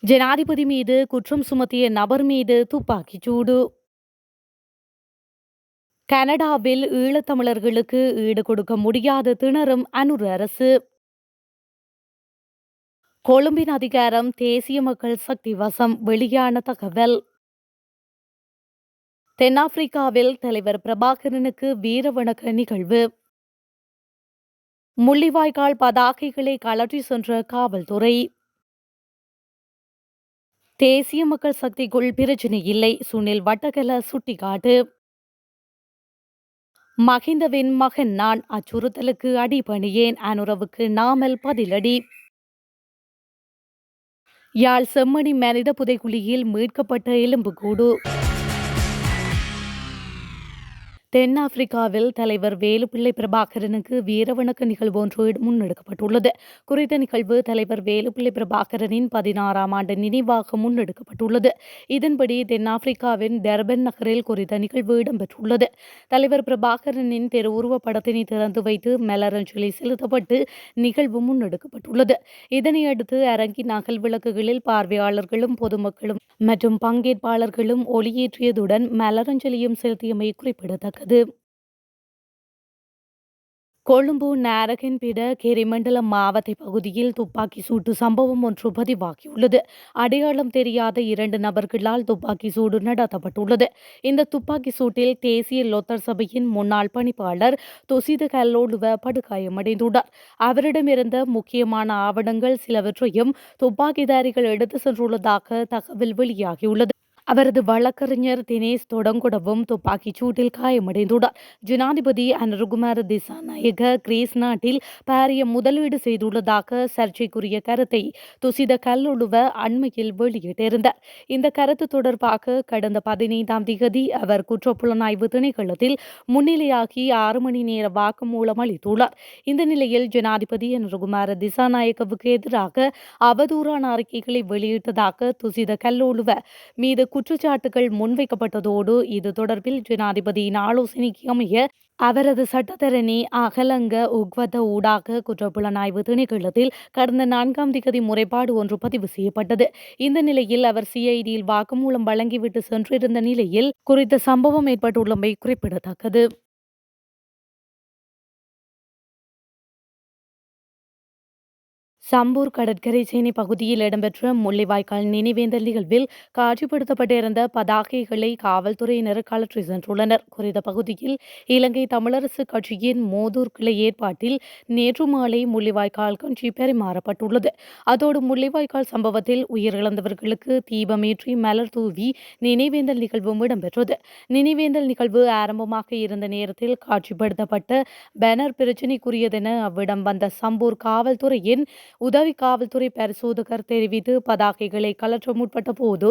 ஜனாதிபதி மீது குற்றம் சுமத்திய நபர் மீது துப்பாக்கிச் சூடு. கனடாவில் ஈழத்தமிழர்களுக்கு ஈடு கொடுக்க முடியாது திணறும் அனுர அரசு. கொழும்பின் அதிகாரம் தேசிய மக்கள் சக்தி வசம் வெளியான தகவல். தென்னாப்பிரிக்காவில் தலைவர் பிரபாகரனுக்கு வீரவணக்க நிகழ்வு. முள்ளிவாய்க்கால் பதாகைகளை கலற்றி சென்ற காவல்துறை. தேசிய மக்கள் சக்திக்குள் பிரச்சினை இல்லை, சுனில் வட்டகல சுட்டிக்காட்டு. மகிந்தவின் மகன் நான், அச்சுறுத்தலுக்கு அடிபணியேன், அனுரவுக்கு நாமல் பதிலடி. யாழ் செம்மணி மனித புதைக்குழியில் மீட்கப்பட்ட எலும்புக்கூடு. தென்னாப்பிரிக்காவில் தலைவர் வேலுப்பிள்ளை பிரபாகரனுக்கு வீரவணக்க நிகழ்வு ஒன்று முன்னெடுக்கப்பட்டுள்ளது. குறித்த நிகழ்வு தலைவர் வேலுப்பிள்ளை பிரபாகரனின் 16ஆம் ஆண்டு நினைவாக முன்னெடுக்கப்பட்டுள்ளது. இதன்படி தென்னாப்பிரிக்காவின் டர்பன் நகரில் குறித்த நிகழ்வு இடம்பெற்றுள்ளது. தலைவர் பிரபாகரனின் திருவுருவப் படத்தினை திறந்து வைத்து மலரஞ்சலி செலுத்தப்பட்டு நிகழ்வு முன்னெடுக்கப்பட்டுள்ளது. இதனையடுத்து அரங்கின் அகல் விளக்குகளில் பார்வையாளர்களும் பொதுமக்களும் மற்றும் பங்கேற்பாளர்களும் ஒளியேற்றியதுடன் மலரஞ்சலியும் செலுத்தியமை குறிப்பிடத்தக்கது. கொழும்பு நாரகன்பிட கெரிமண்டல மாவத்தை பகுதியில் துப்பாக்கி சூட்டு சம்பவம் ஒன்று பதிவாகியுள்ளது. அடையாளம் தெரியாத 2 நபர்களால் துப்பாக்கி சூடு நடத்தப்பட்டுள்ளது. இந்த துப்பாக்கி சூட்டில் தேசிய லொத்தர் சபையின் முன்னாள் பணிப்பாளர் துசித கல்லோடுவ படுகாயமடைந்துள்ளார். அவரிடமிருந்த முக்கியமான ஆவணங்கள் சிலவற்றையும் துப்பாக்கிதாரிகள் எடுத்து சென்றுள்ளதாக தகவல் வெளியாகியுள்ளது. அவரது வழக்கறிஞர் தினேஷ் தொடங்குடவும் துப்பாக்கிச் சூட்டில் காயமடைந்துள்ளார். ஜனாதிபதி அனுரகுமார திசாநாயக்க கிரீஸ் நாட்டில் பாரிய முதலீடு செய்துள்ளதாக சர்ச்சைக்குரிய கருத்தை துசித கல்லுழுவ அண்மையில் வெளியிட்டிருந்தார். இந்த கருத்து தொடர்பாக கடந்த 15ஆம் திகதி அவர் குற்றப்புலனாய்வு திணைக்களத்தில் முன்னிலையாகி 6 மணி நேர வாக்குமூலம் அளித்துள்ளார். இந்த நிலையில் ஜனாதிபதி அனுரகுமார திசாநாயக்கவுக்கு எதிராக அவதூறான அறிக்கைகளை வெளியிட்டதாக துசித கல்லூழுவ மீது குற்றச்சாட்டுகள் முன்வைக்கப்பட்டதோடு இது தொடர்பில் ஜனாதிபதியின் ஆலோசனைக்கு அமைய அவரது சட்டத்தரணி அகலங்க உக்வத ஊடாக குற்றப்புலனாய்வு திணைக்களத்தில் கடந்த 4ஆம் திகதி முறைப்பாடு ஒன்று பதிவு செய்யப்பட்டது. இந்த நிலையில் அவர் சிஐடியில் வாக்குமூலம் வழங்கிவிட்டு சென்றிருந்த நிலையில் குறித்த சம்பவம் ஏற்பட்டுள்ளமை குறிப்பிடத்தக்கது. சம்பூர் கடற்கரை சேனை பகுதியில் இடம்பெற்ற முள்ளிவாய்க்கால் நினைவேந்தல் நிகழ்வில் காட்சிப்படுத்தப்பட்டிருந்த பதாகைகளை காவல்துறையினர் கலற்றி சென்றுள்ளனர். குறித்த பகுதியில் இலங்கை தமிழரசு கட்சியின் மோதூர் கிளை ஏற்பாட்டில் நேற்று மாலை முள்ளிவாய்க்கால் கஞ்சி பரிமாறப்பட்டுள்ளது. அதோடு முள்ளிவாய்க்கால் சம்பவத்தில் உயிரிழந்தவர்களுக்கு தீபமேற்றி மலர் தூவி நினைவேந்தல் நிகழ்வும் இடம்பெற்றது. நினைவேந்தல் நிகழ்வு ஆரம்பமாக இருந்த நேரத்தில் காட்சிப்படுத்தப்பட்ட பேனர் பிரச்சினைக்குரியதென அவ்விடம் வந்த சம்பூர் காவல்துறையின் உதவி காவல்துறை பரிசோதகர் தெரிவித்து பதாகைகளை கலற்ற முற்பட்ட போது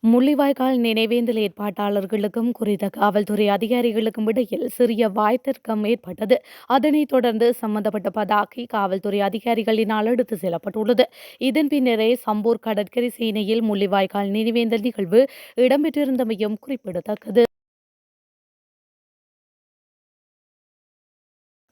முள்ளிவாய்க்கால் நினைவேந்தல் ஏற்பாட்டாளர்களுக்கும் குறித்த காவல்துறை அதிகாரிகளுக்கும் இடையில் சிறிய வாய்த்தர்க்கம் ஏற்பட்டது. அதனைத் தொடர்ந்து சம்பந்தப்பட்ட பதாகை காவல்துறை அதிகாரிகளினால் எடுத்து செல்லப்பட்டுள்ளது. இதன் பின்னரே சம்பூர் கடற்கரை சேனையில் முள்ளிவாய்க்கால் நினைவேந்தல் நிகழ்வு இடம்பெற்றிருந்தமையும் குறிப்பிடத்தக்கது.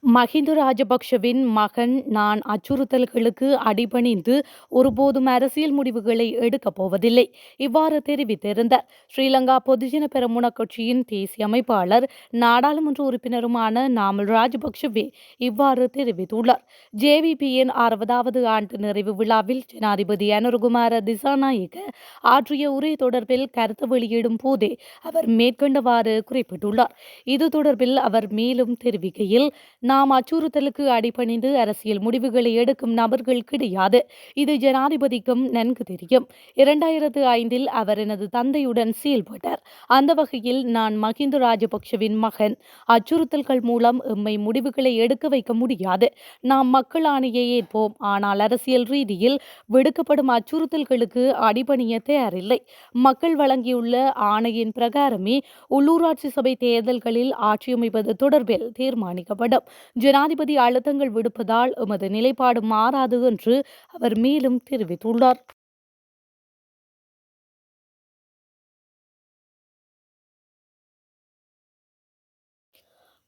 மஹிந்த ராஜபக்ஷவின் மகன் நான் அச்சுறுத்தல்களுக்கு அடிபணிந்து ஒருபோதும் அரசியல் முடிவுகளை எடுக்கப் போவதில்லை, இவ்வாறு தெரிவித்திருந்தார். ஸ்ரீலங்கா பொதுஜன பெரமுன கட்சியின் தேசிய அமைப்பாளர் நாடாளுமன்ற உறுப்பினருமான நாமல் ராஜபக்ஷவே இவ்வாறு தெரிவித்துள்ளார். ஜேவிபியின் 6வது ஆண்டு நிறைவு விழாவில் ஜனாதிபதி அனுரகுமார திசாநாயக்க ஆற்றிய உரை தொடர்பில் கருத்து வெளியிடும் போதே அவர் மேற்கண்டவாறு குறிப்பிட்டுள்ளார். இது தொடர்பில் அவர் மேலும் தெரிவிக்கையில், நாம் அச்சுறுத்தலுக்கு அடிபணிந்து அரசியல் முடிவுகளை எடுக்கும் நபர்கள் கிடையாது. இது ஜனாதிபதிக்கும் நன்கு தெரியும். 2005இல் அவர் எனது தந்தையுடன் செயல்பட்டார். அந்த வகையில் நான் மஹிந்த ராஜபக்ஷவின் மகன். அச்சுறுத்தல்கள் மூலம் எம்மை முடிவுகளை எடுக்க வைக்க முடியாது. நாம் மக்கள் ஆணையை ஏற்போம். ஆனால் அரசியல் ரீதியில் விடுக்கப்படும் அச்சுறுத்தல்களுக்கு அடிபணிய தயாரில்லை. மக்கள் வழங்கியுள்ள ஆணையின் பிரகாரமே உள்ளூராட்சி சபை தேர்தல்களில் ஆட்சியமைப்பது தொடர்பில் தீர்மானிக்கப்படும். ஜனாதிபதி அழுத்தங்கள் விடுப்பதால் எமது நிலைப்பாடு மாறாது என்று அவர் மேலும் தெரிவித்துள்ளார்.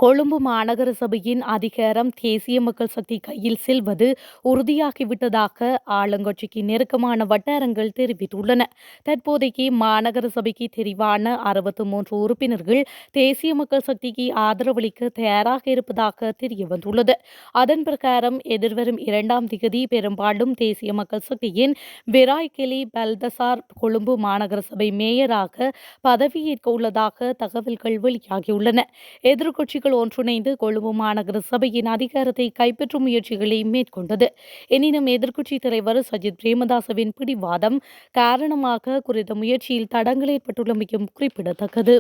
கொழும்பு மாநகர சபையின் அதிகாரம் தேசிய மக்கள் சக்தி கையில் செல்வது உறுதியாகிவிட்டதாக ஆளுங்கட்சிக்கு நெருக்கமான வட்டாரங்கள் தெரிவித்துள்ளன. தற்போதைக்கு மாநகர சபைக்கு தெரிவான 63 உறுப்பினர்கள் தேசிய மக்கள் சக்திக்கு ஆதரவளிக்க தயாராக இருப்பதாக தெரியவந்துள்ளது. அதன் பிரகாரம் எதிர்வரும் 2ஆம் திகதி பெரும்பாலும் தேசிய மக்கள் சக்தியின் விராய்கெலி பல்தசார் கொழும்பு மாநகர சபை மேயராக பதவியேற்க உள்ளதாக தகவல்கள் வெளியாகியுள்ளன. எதிர்க்கட்சிகள் ஒன்றிணைந்து கொழும்பு மாநகர சபையின் அதிகாரத்தை கைப்பற்றும் முயற்சிகளை மேற்கொண்டது. எனினும் எதிர்க்கட்சித் தலைவர் சஜித் பிரேமதாசவின் பிடிவாதம் காரணமாக குறித்த முயற்சியில் தடங்கள் ஏற்பட்டுள்ளமையும் குறிப்பிடத்தக்கது.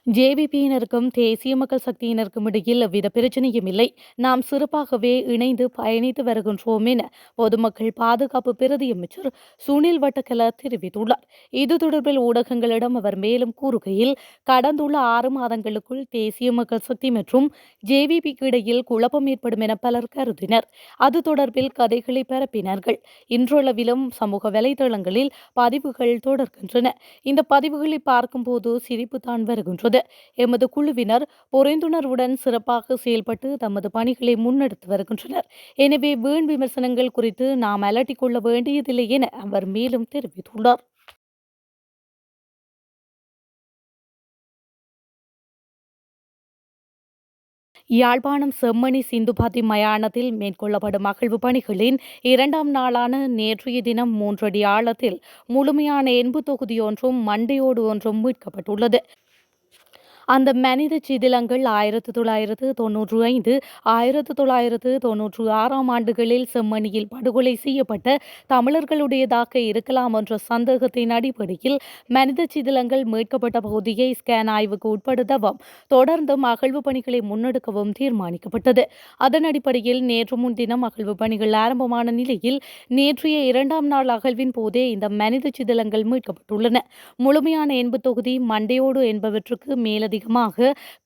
ஜேவிபியினருக்கும் தேசிய மக்கள் சக்தியினருக்கும் இடையில் எவ்வித பிரச்சனையும் இல்லை. நாம் சிறப்பாகவே இணைந்து பயணித்து வருகின்றோம் என பொதுமக்கள் பாதுகாப்பு பிரதி அமைச்சர் சுனில் வட்டக்கல தெரிவித்துள்ளார். இது தொடர்பில் ஊடகங்களிடம் அவர் மேலும் கூறுகையில், கடந்துள்ள 6 மாதங்களுக்குள் தேசிய மக்கள் சக்தி மற்றும் ஜேவிபிக்கு இடையில் குழப்பம் ஏற்படும் என பலர் கருதினர். அது தொடர்பில் கதைகளை பரப்பினார்கள். இன்றளவிலும் சமூக வலைதளங்களில் பதிவுகள் தொடர்கின்றன. இந்த பதிவுகளை பார்க்கும்போது சிரிப்புத்தான் வருகின்றது. எமது குழுவினர் புரிந்துணர்வுடன் சிறப்பாக செயல்பட்டு தமது பணிகளை முன்னெடுத்து வருகின்றனர். எனவே வீண் விமர்சனங்கள் குறித்து நாம் அலட்டிக் கொள்ள வேண்டியதில்லை என அவர் மேலும் தெரிவித்துள்ளார். யாழ்ப்பாணம் செம்மணி சிந்துபாத்தி மயானத்தில் மேற்கொள்ளப்படும் அகழ்வு பணிகளின் 2ஆம் நாளான நேற்றைய தினம் 3 அடி ஆழத்தில் முழுமையான எண்பு தொகுதி ஒன்றும் மண்டையோடு ஒன்றும் மீட்கப்பட்டுள்ளது. அந்த மனித சிதிலங்கள் 1995, 1996ஆம் ஆண்டுகளில் செம்மணியில் படுகொலை செய்யப்பட்ட தமிழர்களுடையதாக இருக்கலாம் என்ற சந்தேகத்தின் அடிப்படையில் மனித சிதிலங்கள் மீட்கப்பட்ட பகுதியை ஸ்கேன் ஆய்வுக்கு உட்படுத்தவும் தொடர்ந்தும் அகழ்வு பணிகளை முன்னெடுக்கவும் தீர்மானிக்கப்பட்டது. அதன் அடிப்படையில் நேற்று முன்தினம் அகழ்வு பணிகள் ஆரம்பமான நிலையில் நேற்றைய 2ஆம் நாள் அகழ்வின் போதே இந்த மனித சிதிலங்கள் மீட்கப்பட்டுள்ளன. முழுமையான எண்பு தொகுதி மண்டையோடு என்பவற்றுக்கு மேலதிகமாக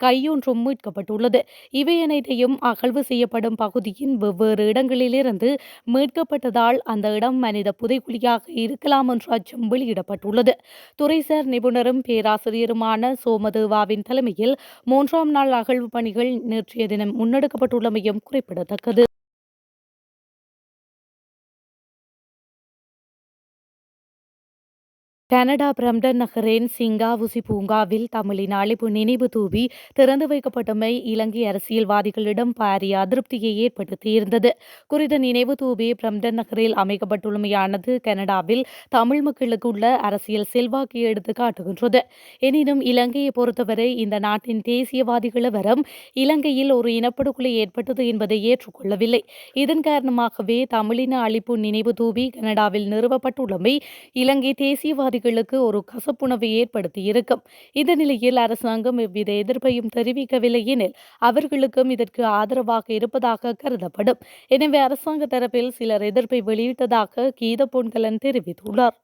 கையொன்றும் மீட்கப்பட்டுள்ளது. இவை அனைத்தையும் அகழ்வு செய்யப்படும் பகுதியின் வெவ்வேறு இடங்களிலிருந்து மீட்கப்பட்டதால் அந்த இடம் மனித புதைக்குழியாக இருக்கலாம் என்ற அச்சம் வெளியிடப்பட்டுள்ளது. துறைசார் நிபுணரும் பேராசிரியருமான சோமதேவாவின் தலைமையில் 3ஆம் நாள் அகழ்வு பணிகள் நேற்றைய தினம் முன்னெடுக்கப்பட்டுள்ளமையும் குறிப்பிடத்தக்கது. கனடா பிரம்டன் நகரின் சிங்காவுசி பூங்காவில் தமிழின் அழிப்பு நினைவு தூபி திறந்து வைக்கப்பட்டமை இலங்கை அரசியல்வாதிகளிடம் பாரிய அதிருப்தியை ஏற்படுத்தியிருந்தது. குறித்த நினைவு தூபி பிரம்டன் நகரில் அமைக்கப்பட்டுள்ளமையானது கனடாவில் தமிழ் மக்களுக்கு உள்ள அரசியல் செல்வாக்கை எடுத்து காட்டுகின்றது. எனினும் இலங்கையை பொறுத்தவரை இந்த நாட்டின் தேசியவாதிகள் எவரும் இலங்கையில் ஒரு இனப்படுகொலை ஏற்பட்டது என்பதை ஏற்றுக்கொள்ளவில்லை. இதன் காரணமாகவே தமிழின அழிப்பு நினைவு தூபி கனடாவில் நிறுவப்பட்டுள்ளமை இலங்கை தேசியவாதிகளுக்கு ஒரு கசப்புணர்வை ஏற்படுத்தியிருக்கும். இந்த நிலையில் அரசாங்கம் எவ்வித எதிர்ப்பையும் தெரிவிக்கவில்லை எனில் அவர்களுக்கும் இதற்கு ஆதரவாக இருப்பதாக கருதப்படும். எனவே அரசாங்க தரப்பில் சிலர் எதிர்ப்பை வெளியிட்டதாக கீத பொன்கலன் தெரிவித்துள்ளார்.